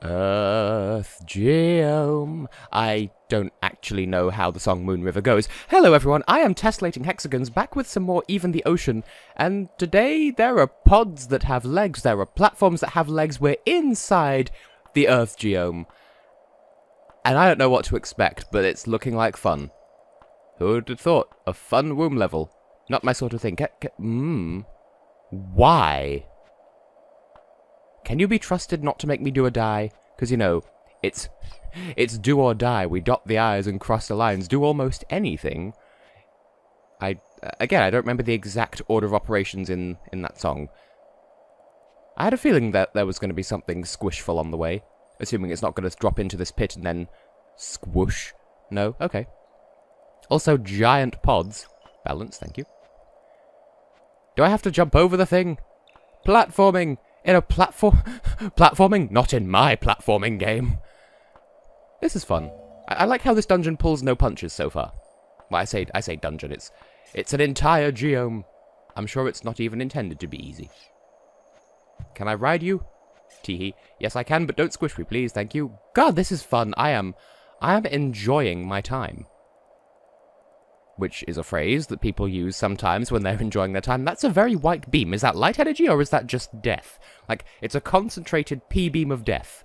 Earth Geome. I don't actually know how the song Moon River goes. Hello everyone, I am Tessellating Hexagons, back with some more Even the Ocean, and today there are pods that have legs, there are platforms that have legs, we're inside the Earth Geome. And I don't know what to expect, but it's looking like fun. Who would have thought? A fun womb level. Not my sort of thing. Why? Can you be trusted not to make me do or die? Because, you know, it's do or die. We dot the I's and cross the lines. Do almost anything. Again, I don't remember the exact order of operations in that song. I had a feeling that there was going to be something squishful on the way. Assuming it's not going to drop into this pit and then squoosh. No? Okay. Also, giant pods. Balance, thank you. Do I have to jump over the thing? Platforming! In a platforming? Not in my platforming game. This is fun. I like how this dungeon pulls no punches so far. Well, I say dungeon. It's an entire geome. I'm sure it's not even intended to be easy. Can I ride you? Teehee. Yes, I can, but don't squish me, please. Thank you. God, this is fun. I am enjoying my time. Which is a phrase that people use sometimes when they're enjoying their time. That's a very white beam. Is that light energy, or is that just death? Like, it's a concentrated P beam of death.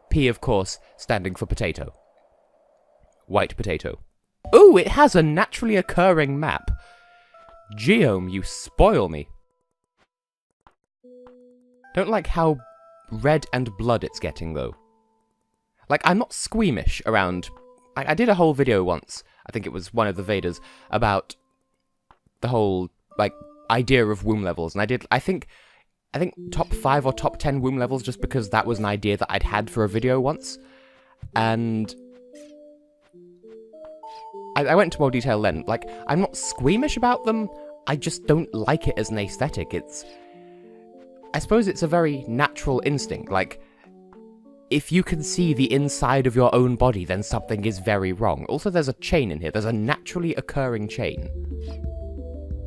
P, of course, standing for potato. White potato. Ooh, it has a naturally occurring map. Geome, you spoil me. Don't like how red and blood it's getting, though. Like, I'm not squeamish around... I did a whole video once, I think it was one of the Vedas, about the whole, like, idea of womb levels, and I think top 5 or top 10 womb levels, just because that was an idea that I'd had for a video once, and I went into more detail then. Like, I'm not squeamish about them, I just don't like it as an aesthetic. I suppose it's a very natural instinct, like, if you can see the inside of your own body, then something is very wrong. Also, there's a chain in here. There's a naturally occurring chain.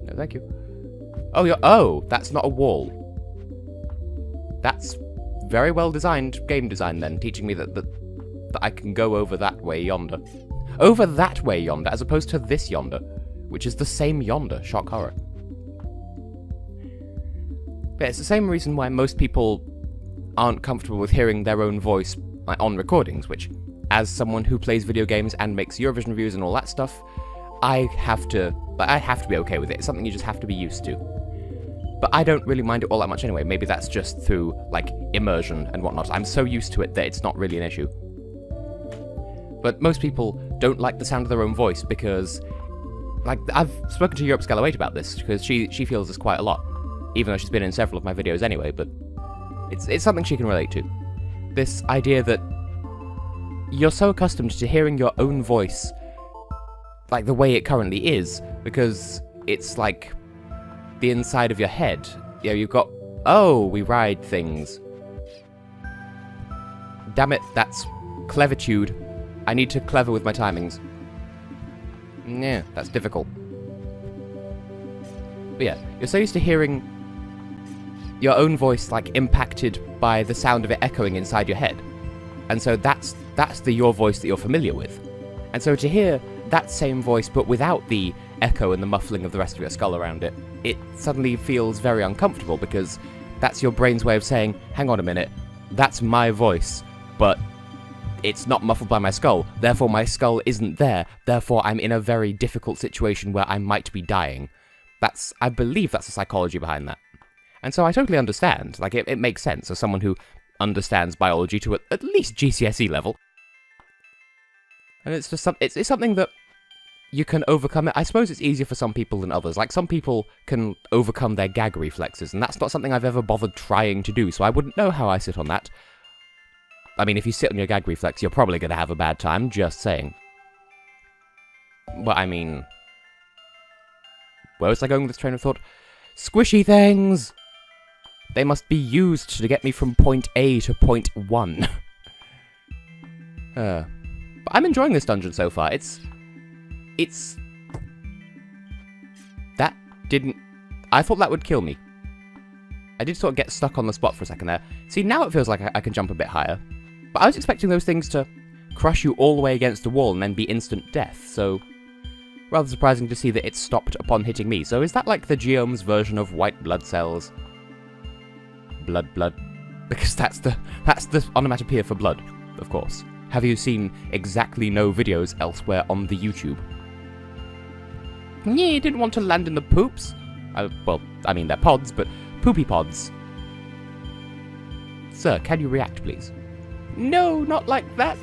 No, thank you. Oh, that's not a wall. That's very well designed game design, then, teaching me that I can go over that way yonder. Over that way yonder, as opposed to this yonder, which is the same yonder. Shock horror. But it's the same reason why most people aren't comfortable with hearing their own voice on recordings, which, as someone who plays video games and makes Eurovision reviews and all that stuff, I have to be okay with it. It's something you just have to be used to. But I don't really mind it all that much anyway. Maybe that's just through, like, immersion and whatnot. I'm so used to it that it's not really an issue. But most people don't like the sound of their own voice because, like, I've spoken to Europe Scala 8 about this, because she feels this quite a lot, even though she's been in several of my videos anyway, but it's something she can relate to. This idea that you're so accustomed to hearing your own voice, like the way it currently is, because it's like the inside of your head. You know, you've got, oh, we ride things. Damn it, that's clevertude. I need to clever with my timings. Yeah, that's difficult. But yeah, you're so used to hearing your own voice, like, impacted by the sound of it echoing inside your head. And so that's your voice that you're familiar with. And so to hear that same voice, but without the echo and the muffling of the rest of your skull around it, it suddenly feels very uncomfortable, because that's your brain's way of saying, hang on a minute, that's my voice, but it's not muffled by my skull, therefore my skull isn't there, therefore I'm in a very difficult situation where I might be dying. I believe that's the psychology behind that. And so I totally understand. Like, it makes sense as someone who understands biology to at least GCSE level. And it's just it's something that you can overcome. I suppose it's easier for some people than others. Like, some people can overcome their gag reflexes, and that's not something I've ever bothered trying to do, so I wouldn't know how I sit on that. I mean, if you sit on your gag reflex, you're probably going to have a bad time, just saying. But, I mean, where was I going with this train of thought? Squishy things! They must be used to get me from point A to point 1. But I'm enjoying this dungeon so far. That didn't... I thought that would kill me. I did sort of get stuck on the spot for a second there. See, now it feels like I can jump a bit higher. But I was expecting those things to crush you all the way against the wall and then be instant death, so rather surprising to see that it stopped upon hitting me. So is that like the Geome's version of white blood cells? Blood. Because that's the onomatopoeia for blood, of course. Have you seen exactly no videos elsewhere on the YouTube? Yeah, you didn't want to land in the poops? Well, I mean, they're pods, but poopy pods. Sir, can you react, please? No, not like that.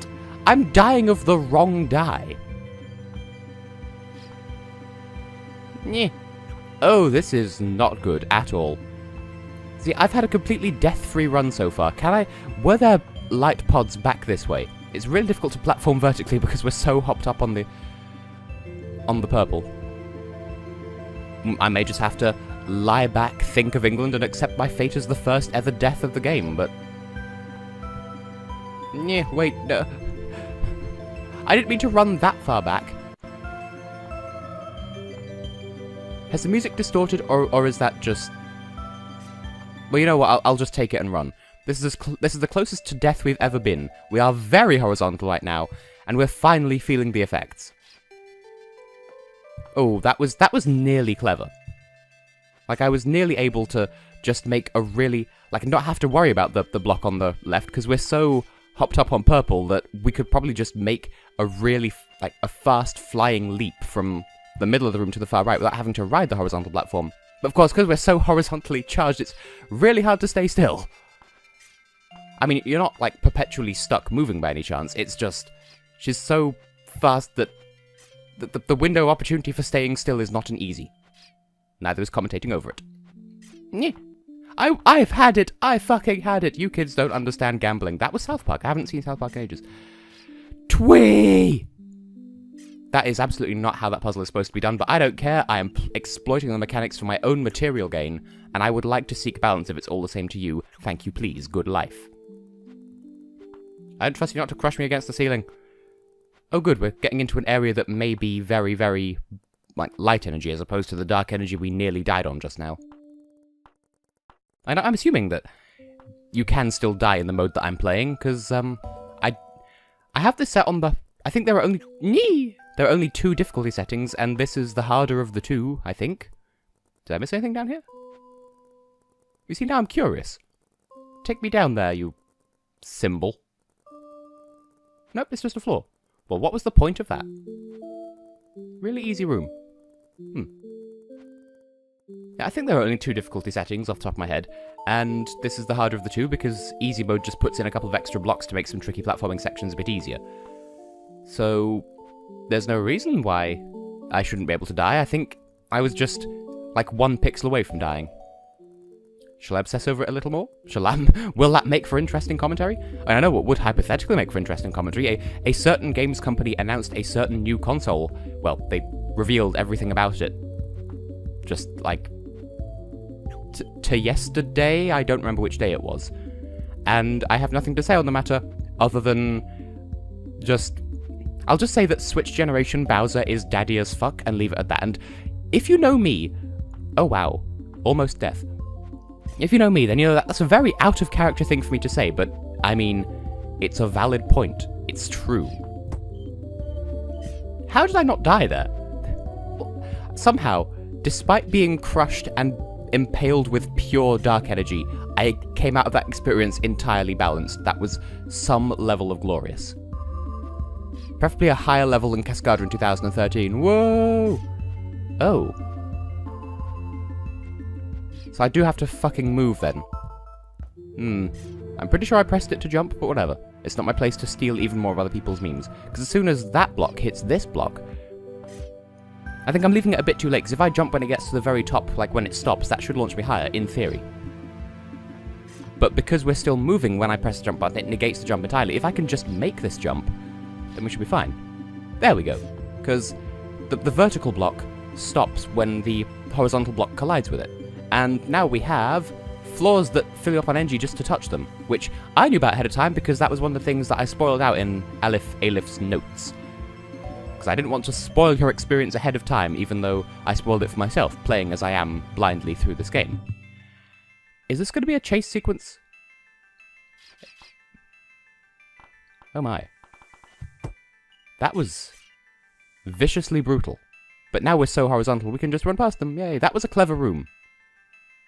I'm dying of the wrong dye. Yeah. Oh, this is not good at all. See, I've had a completely death-free run so far. Were there light pods back this way? It's really difficult to platform vertically because we're so hopped up on the purple. I may just have to lie back, think of England, and accept my fate as the first ever death of the game, but... Yeah, wait, no. I didn't mean to run that far back. Has the music distorted, or is that just... Well, you know what, I'll just take it and run. This is the closest to death we've ever been. We are very horizontal right now, and we're finally feeling the effects. Oh, that was nearly clever. Like, I was nearly able to just make a really... Like, not have to worry about the block on the left, because we're so hopped up on purple that we could probably just make a really, like, a fast flying leap from the middle of the room to the far right without having to ride the horizontal platform. But of course, because we're so horizontally charged, it's really hard to stay still. I mean, you're not, like, perpetually stuck moving by any chance. It's just... She's so fast that the window of opportunity for staying still is not an easy. Neither is commentating over it. Yeah. I've had it! I fucking had it! You kids don't understand gambling. That was South Park. I haven't seen South Park in ages. Twee! That is absolutely not how that puzzle is supposed to be done, but I don't care. I am exploiting the mechanics for my own material gain, and I would like to seek balance if it's all the same to you. Thank you, please. Good life. I don't trust you not to crush me against the ceiling. Oh good, we're getting into an area that may be very, very, like, light energy as opposed to the dark energy we nearly died on just now. And I'm assuming that you can still die in the mode that I'm playing, because, I have this set on the... I think there are only 2 difficulty settings, and this is the harder of the 2, I think. Did I miss anything down here? You see, now I'm curious. Take me down there, you symbol. Nope, it's just a floor. Well, what was the point of that? Really easy room. Yeah, I think there are only 2 difficulty settings off the top of my head, and this is the harder of the 2 because easy mode just puts in a couple of extra blocks to make some tricky platforming sections a bit easier. So, there's no reason why I shouldn't be able to die. I think I was just, like, 1 pixel away from dying. Shall I obsess over it a little more? Will that make for interesting commentary? I know what would hypothetically make for interesting commentary. A certain games company announced a certain new console. Well, they revealed everything about it. Just, like, to yesterday? I don't remember which day it was. And I have nothing to say on the matter, other than just... I'll just say that Switch Generation Bowser is daddy as fuck, and leave it at that. And if you know me... Oh wow. Almost death. If you know me, then you know that's a very out-of-character thing for me to say, but, I mean, it's a valid point. It's true. How did I not die there? Somehow, despite being crushed and impaled with pure dark energy, I came out of that experience entirely balanced. That was some level of glorious. Preferably a higher level than Cascada in 2013. Whoa! Oh. So I do have to fucking move then. I'm pretty sure I pressed it to jump, but whatever. It's not my place to steal even more of other people's memes. Because as soon as that block hits this block... I think I'm leaving it a bit too late, because if I jump when it gets to the very top, like when it stops, that should launch me higher, in theory. But because we're still moving when I press the jump button, it negates the jump entirely. If I can just make this jump, then we should be fine. There we go. Because the vertical block stops when the horizontal block collides with it. And now we have floors that fill you up on energy just to touch them, which I knew about ahead of time because that was one of the things that I spoiled out in Alif's notes. Because I didn't want to spoil your experience ahead of time, even though I spoiled it for myself, playing as I am blindly through this game. Is this going to be a chase sequence? Oh my. That was viciously brutal. But now we're so horizontal, we can just run past them. Yay, that was a clever room.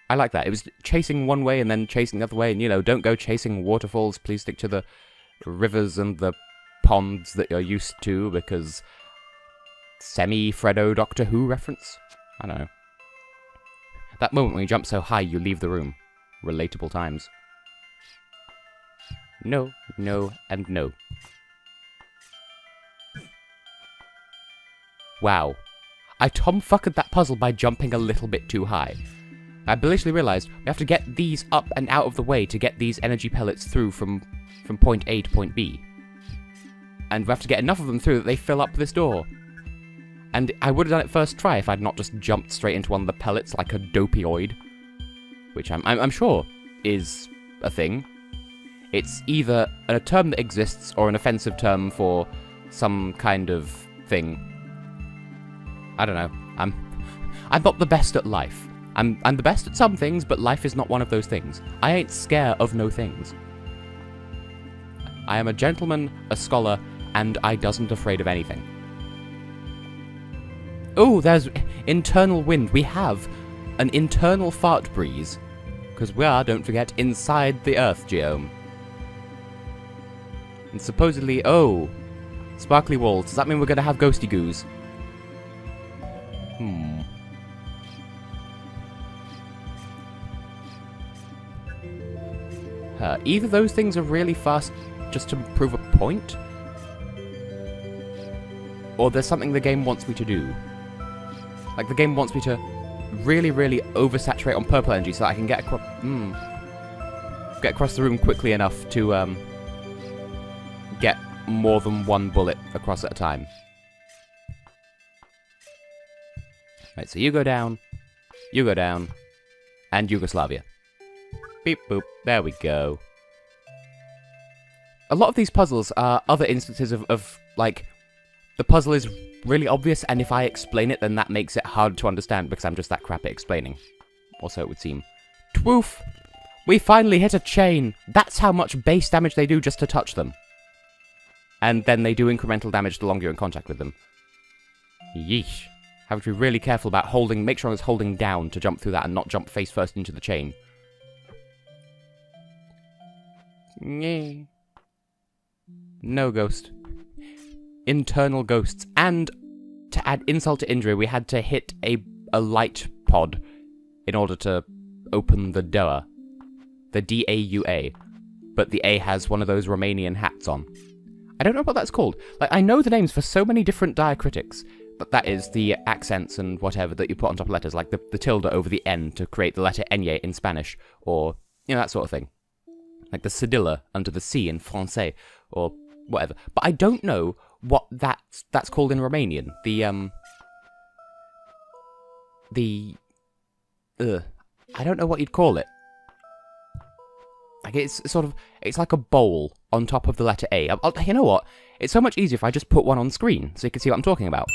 I like that. It was chasing one way and then chasing the other way. And, you know, don't go chasing waterfalls. Please stick to the rivers and the ponds that you're used to, because semi-Freddo Doctor Who reference? I don't know. That moment when you jump so high, you leave the room. Relatable times. No, no, and no. Wow. I tomfuckered that puzzle by jumping a little bit too high. I blatantly realised we have to get these up and out of the way to get these energy pellets through from point A to point B. And we have to get enough of them through that they fill up this door. And I would have done it first try if I'd not just jumped straight into one of the pellets like a dopioid. Which I'm sure is a thing. It's either a term that exists or an offensive term for some kind of thing. I don't know. I'm not the best at life. I'm the best at some things, but life is not one of those things. I ain't scared of no things. I am a gentleman, a scholar, and I doesn't afraid of anything. Oh, there's internal wind. We have an internal fart breeze. Because we are, don't forget, inside the Earth Geome. And supposedly, oh, sparkly walls. Does that mean we're going to have ghosty goos? Either those things are really fast just to prove a point, or there's something the game wants me to do. Like, the game wants me to really, really oversaturate on purple energy so that I can get across the room quickly enough to get more than one bullet across at a time. Right, so you go down, and Yugoslavia. Beep boop, there we go. A lot of these puzzles are other instances of like, the puzzle is really obvious, and if I explain it, then that makes it hard to understand, because I'm just that crap at explaining. Or so it would seem. Twoof! We finally hit a chain! That's how much base damage they do just to touch them. And then they do incremental damage the longer you're in contact with them. Yeesh. Have to be really careful about holding, make sure I was holding down to jump through that and not jump face first into the chain. No ghost. Internal ghosts. And to add insult to injury, we had to hit a light pod in order to open the door. The D-A-U-A. But the A has one of those Romanian hats on. I don't know what that's called. Like, I know the names for so many different diacritics, but that is the accents and whatever that you put on top of letters, like the tilde over the N to create the letter Ñ in Spanish, or, you know, that sort of thing. Like the cedilla under the C in Francais, or whatever. But I don't know what that's called in Romanian. I don't know what you'd call it. Like, it's sort of, it's like a bowl on top of the letter A. You know what? It's so much easier if I just put one on screen, so you can see what I'm talking about.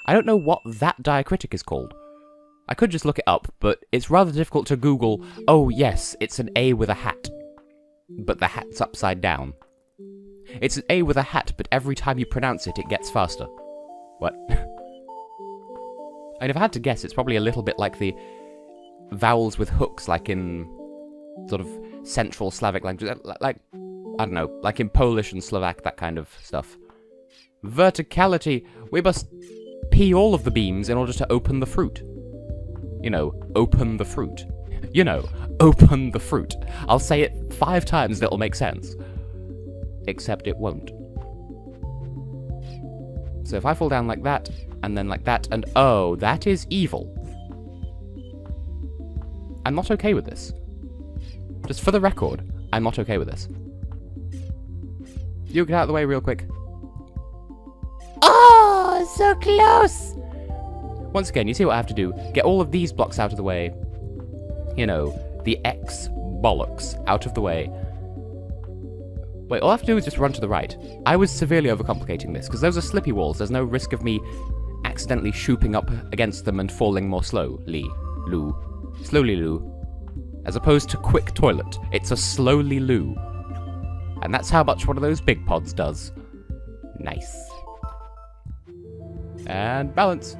I don't know what that diacritic is called. I could just look it up, but it's rather difficult to Google, oh yes, it's an A with a hat. But the hat's upside down. It's an A with a hat, but every time you pronounce it, it gets faster. What? And if I had to guess, it's probably a little bit like the vowels with hooks, like in sort of Central Slavic languages, like, I don't know, like in Polish and Slovak, that kind of stuff. Verticality. We must pee all of the beams in order to open the fruit. You know, open the fruit. You know, open the fruit. I'll say it 5 times and it'll make sense. Except it won't. So if I fall down like that, and then like that, and oh, that is evil. I'm not okay with this. Just for the record, I'm not okay with this. You get out of the way real quick. Oh, so close! Once again, you see what I have to do. Get all of these blocks out of the way. You know, the X bollocks out of the way. Wait, all I have to do is just run to the right. I was severely overcomplicating this, because those are slippy walls. There's no risk of me accidentally shooping up against them and falling more slowly. Slowly loo. As opposed to quick toilet. It's a slowly loo. And that's how much one of those big pods does. Nice. And balance.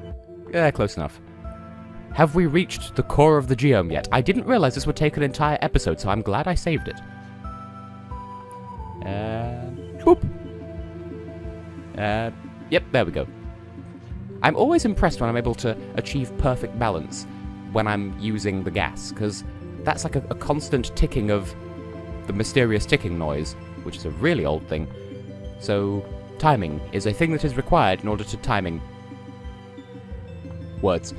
Yeah, close enough. Have we reached the core of the geome yet? I didn't realize this would take an entire episode, so I'm glad I saved it. And whoop. And yep, there we go. I'm always impressed when I'm able to achieve perfect balance when I'm using the gas, because that's like a constant ticking of the mysterious ticking noise, which is a really old thing. So, timing is a thing that is required in order to timing words.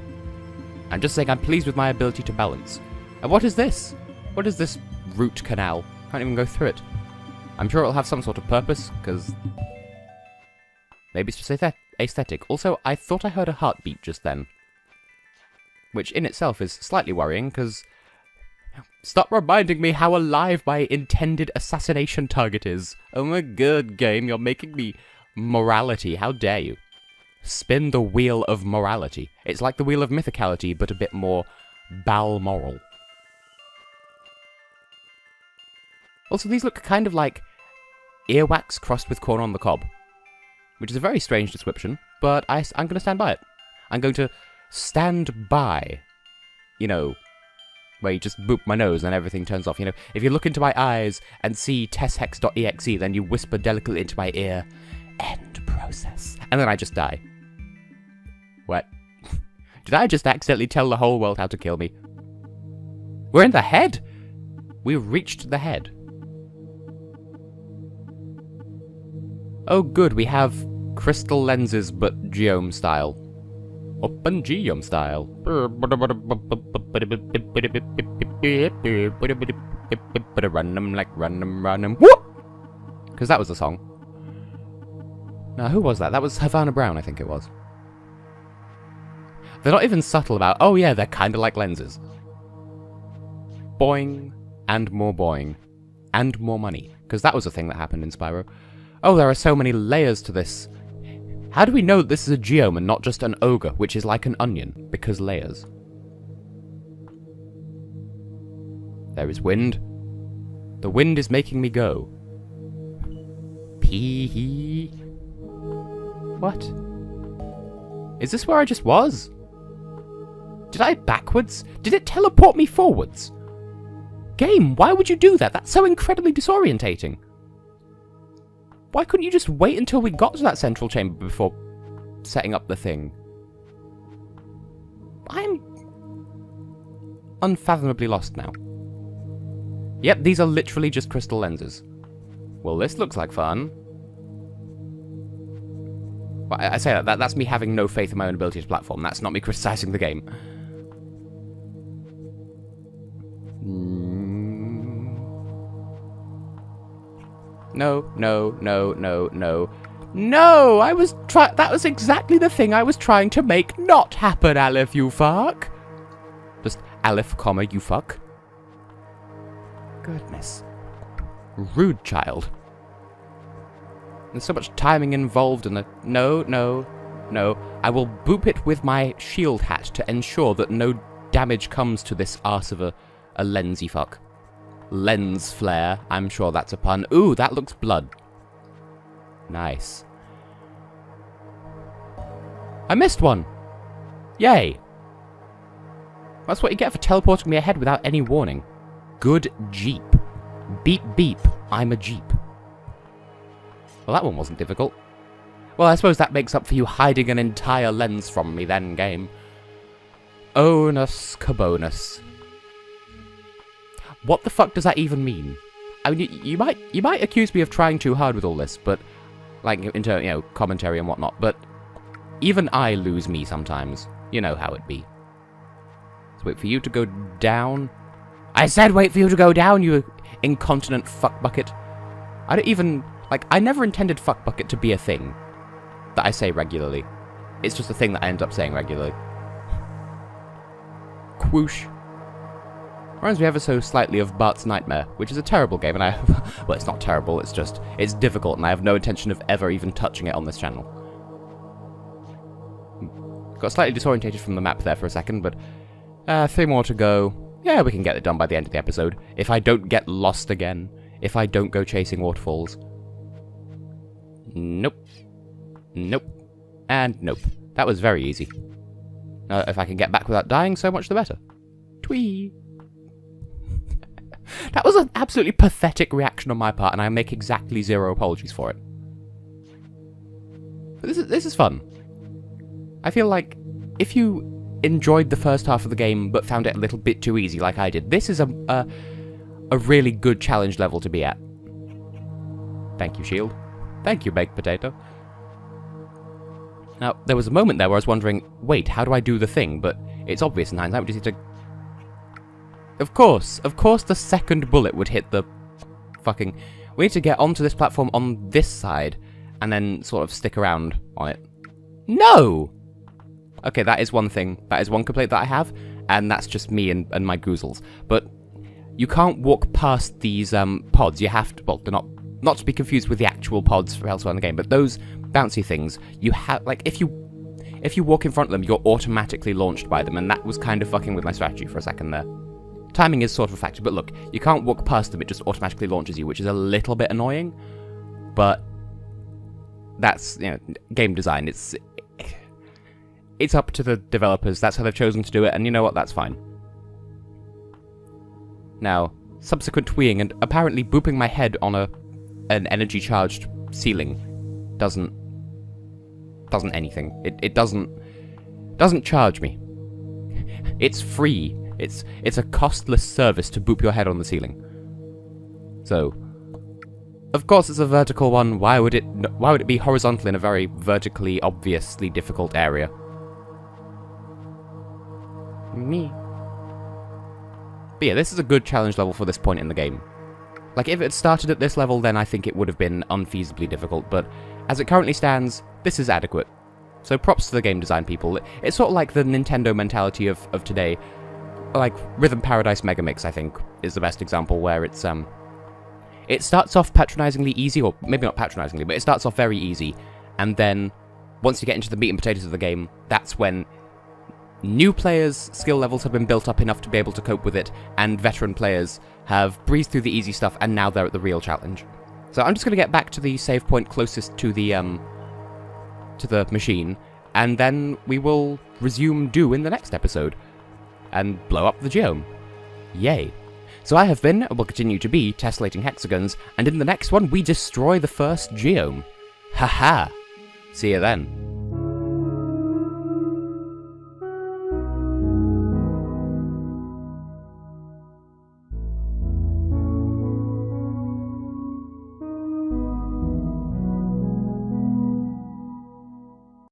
I'm just saying I'm pleased with my ability to balance. And what is this? What is this root canal? Can't even go through it. I'm sure it'll have some sort of purpose, because maybe it's just aesthetic. Also, I thought I heard a heartbeat just then, which in itself is slightly worrying, because stop reminding me how alive my intended assassination target is. Oh my god, game, you're making me morality. How dare you? Spin the wheel of morality. It's like the wheel of mythicality, but a bit more balmoral. Also, these look kind of like earwax crossed with corn on the cob, which is a very strange description, but I'm going to stand by it. I'm going to stand by, you know, where you just boop my nose and everything turns off. You know, if you look into my eyes and see tesshex.exe, then you whisper delicately into my ear, end process. And then I just die. What? Did I just accidentally tell the whole world how to kill me? We're in the head! We reached the head. Oh good, we have crystal lenses, but geome style. Open geome style. Run them like run them. Whoop! Because that was the song. Now, who was that? That was Havana Brown, I think it was. They're not even subtle about, oh yeah, they're kind of like lenses. Boing, and more boing, and more money. Because that was a thing that happened in Spyro. Oh, there are so many layers to this. How do we know that this is a geome and not just an ogre, which is like an onion? Because layers. There is wind. The wind is making me go. Pee-hee. What? Is this where I just was? Did I backwards? Did it teleport me forwards? Game, why would you do that? That's so incredibly disorientating. Why couldn't you just wait until we got to that central chamber before setting up the thing? I'm unfathomably lost now. Yep, these are literally just crystal lenses. Well, this looks like fun. Well, I say that's me having no faith in my own ability to platform. That's not me criticizing the game. No. No, that was exactly the thing I was trying to make not happen, Aleph, you fuck. Just Aleph, comma, you fuck. Goodness. Rude child. There's so much timing involved in it. No. I will boop it with my shield hat to ensure that no damage comes to this arse of a lensy fuck. Lens flare. I'm sure that's a pun. Ooh, that looks blood. Nice. I missed one. Yay. That's what you get for teleporting me ahead without any warning. Good Jeep. Beep beep. I'm a Jeep. Well, that one wasn't difficult. Well, I suppose that makes up for you hiding an entire lens from me then, game. Onus Cabonus. What the fuck does that even mean? I mean, you might accuse me of trying too hard with all this, but like into, you know, commentary and whatnot, but even I lose me sometimes. You know how it be. So wait for you to go down. I said wait for you to go down, you incontinent fuckbucket. I don't even, like, I never intended fuckbucket to be a thing that I say regularly. It's just a thing that I end up saying regularly. Whoosh. Reminds me ever so slightly of Bart's Nightmare, which is a terrible game, and well, it's not terrible, it's difficult, and I have no intention of ever even touching it on this channel. Got slightly disorientated from the map there for a second, but 3 more to go. Yeah, we can get it done by the end of the episode, if I don't get lost again if I don't go chasing waterfalls. Nope. Nope. And nope. That was very easy. If I can get back without dying, so much the better. Twee! That was an absolutely pathetic reaction on my part, and I make exactly 0 apologies for it. But this is fun. I feel like if you enjoyed the first half of the game but found it a little bit too easy like I did, this is a really good challenge level to be at. Thank you, Shield. Thank you, Baked Potato. Now, there was a moment there where I was wondering, wait, how do I do the thing? But it's obvious in hindsight, we just need to... Of course the second bullet would hit the fucking... We need to get onto this platform on this side, and then sort of stick around on it. No! Okay, that is one thing. That is one complaint that I have, and that's just me and my goozles. But you can't walk past these pods. You have to... Well, they're not to be confused with the actual pods from elsewhere in the game, but those bouncy things, you have... Like, if you walk in front of them, you're automatically launched by them, and that was kind of fucking with my strategy for a second there. Timing is sort of a factor, but look, you can't walk past them, it just automatically launches you, which is a little bit annoying, but that's, you know, game design. It's up to the developers, that's how they've chosen to do it, and you know what, that's fine. Now, subsequent tweeing and apparently booping my head on an energy-charged ceiling doesn't anything. It doesn't charge me. It's free. It's a costless service to boop your head on the ceiling. So, of course it's a vertical one. Why would it be horizontal in a very vertically obviously difficult area? Me. But yeah, this is a good challenge level for this point in the game. Like, if it had started at this level, then I think it would have been unfeasibly difficult, but as it currently stands, this is adequate. So props to the game design people. It's sort of like the Nintendo mentality of today. Like, Rhythm Paradise Megamix, I think, is the best example, where it's, it starts off patronizingly easy, or maybe not patronizingly, but it starts off very easy, and then, once you get into the meat and potatoes of the game, that's when new players' skill levels have been built up enough to be able to cope with it, and veteran players have breezed through the easy stuff, and now they're at the real challenge. So I'm just going to get back to the save point closest to the machine, and then we will resume Do in the next episode, and blow up the Geome. Yay. So I have been, and will continue to be, Tessellating Hexagons, and in the next one we destroy the first Geome. Haha. See you then.